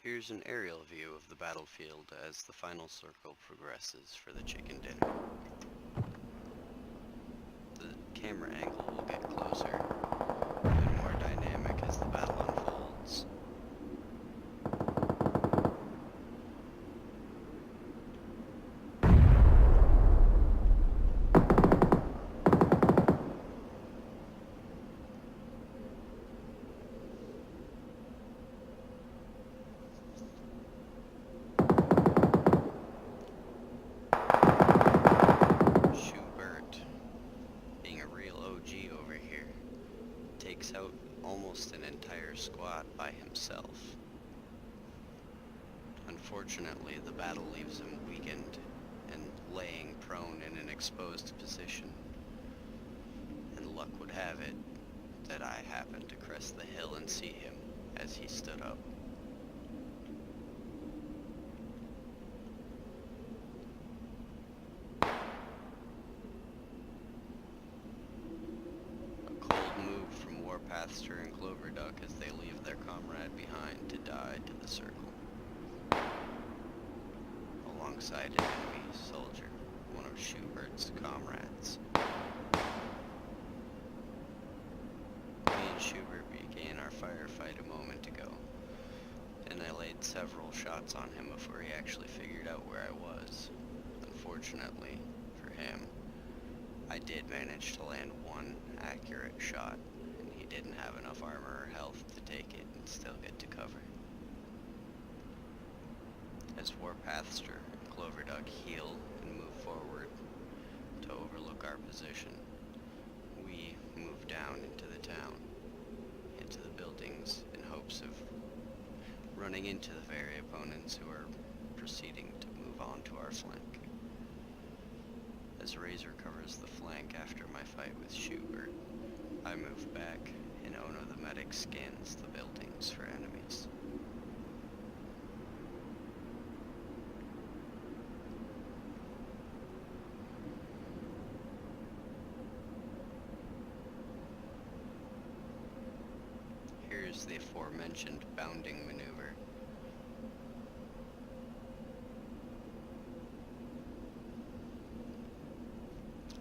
Here's an aerial view of the battlefield as the final circle progresses for the chicken dinner. The camera angle will get closer and more dynamic as the battle unfolds. Schubert, being a real OG over here, takes out almost an entire squad by himself. Unfortunately, the battle leaves him weakened and laying prone in an exposed position. And luck would have it that I happened to crest the hill and see him as he stood up. A cold move from Warpathster and Cloverduck as they leave their comrade behind to die to the circle. Alongside an enemy soldier, one of Schubert's comrades. Me and Schubert began our firefight a moment ago, and I laid several shots on him before he actually figured out where I was. Unfortunately for him, I did manage to land one accurate shot, and he didn't have enough armor or health to take it and still get to cover. As Warpathster and Cloverduck heal and move forward to overlook our position, we move down into the town, into the buildings, in hopes of running into the very opponents who are proceeding to move on to our flank. As Razor covers the flank after my fight with Schubert, I move back, and Ono the medic scans the buildings for enemies. Here's the aforementioned bounding maneuver.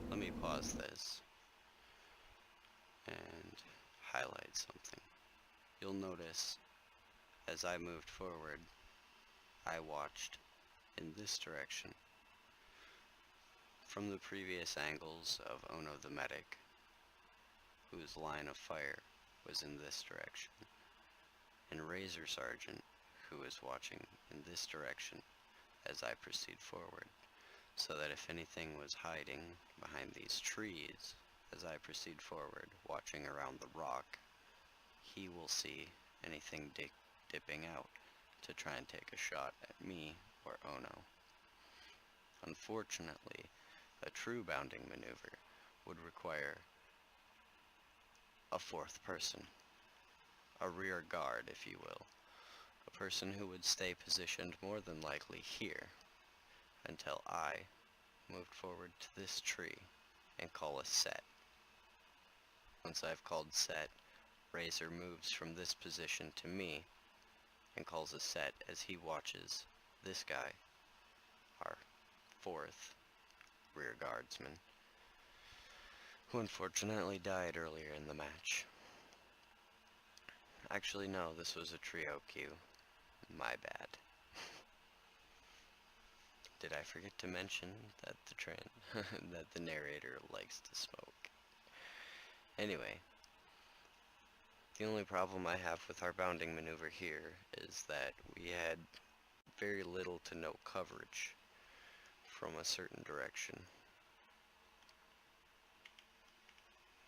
Let me pause this and highlight something. You'll notice as I moved forward, I watched in this direction. From the previous angles of Ono the medic, whose line of fire was in this direction, and Razor Sergeant, who is watching in this direction as I proceed forward, so that if anything was hiding behind these trees as I proceed forward, watching around the rock, he will see anything dipping out to try and take a shot at me or Ono. Unfortunately, a true bounding maneuver would require a fourth person, a rear guard if you will, a person who would stay positioned more than likely here until I moved forward to this tree and call a set. Once I've called set, Razor moves from this position to me and calls a set as he watches this guy, our fourth rear guardsman, who unfortunately died earlier in the match. Actually, no, this was a trio queue. My bad. Did I forget to mention that that the narrator likes to smoke? Anyway, the only problem I have with our bounding maneuver here is that we had very little to no coverage from a certain direction.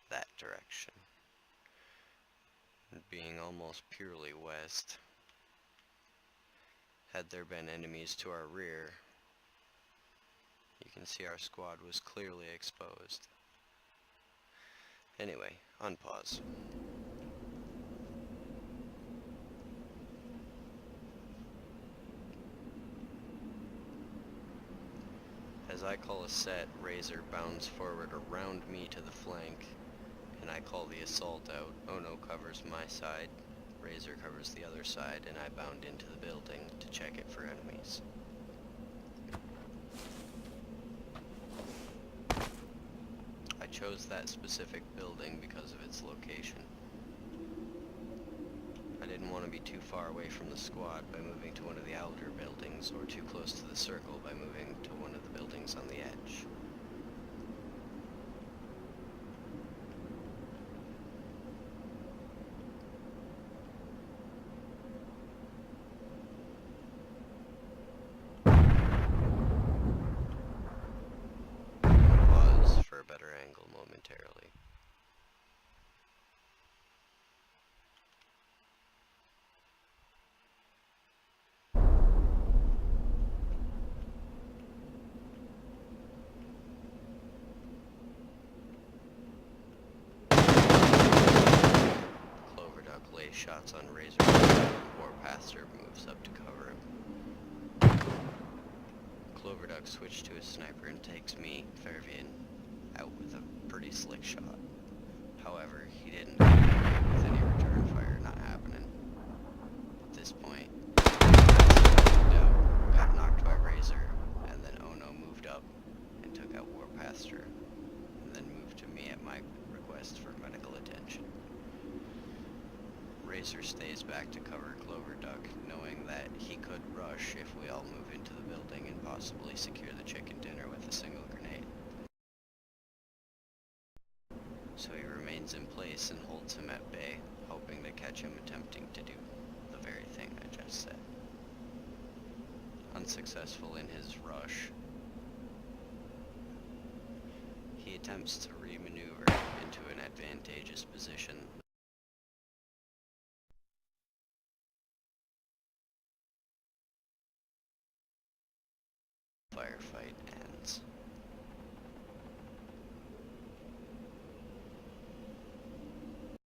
That direction. Being almost purely west. Had there been enemies to our rear, you can see our squad was clearly exposed. Anyway, unpause. As I call a set, Razor bounds forward around me to the flank, and I call the assault out. Ono covers my side, Razor covers the other side, and I bound into the building to check it for enemies. I chose that specific building because of its location. I didn't want to be too far away from the squad by moving to one of the outer buildings, or too close to the circle by moving to one of the buildings on the edge. Pause for a better angle momentarily. Cloverduck lays shots on Razor, Warpaster moves up to cover him. Cloverduck switched to a sniper and takes me, Fairvian, out with a pretty slick shot. However, he didn't get away with any return fire not happening. At this point, got knocked by Razor, and then Ono moved up and took out Warpaster, and then moved to me at my request for medical attention. Razor stays back to cover Cloverduck, knowing that he could rush if we all move into the building and possibly secure the chicken dinner with a single grenade. So he remains in place and holds him at bay, hoping to catch him attempting to do the very thing I just said. Unsuccessful in his rush, he attempts to re-maneuver into an advantageous position. Firefight ends.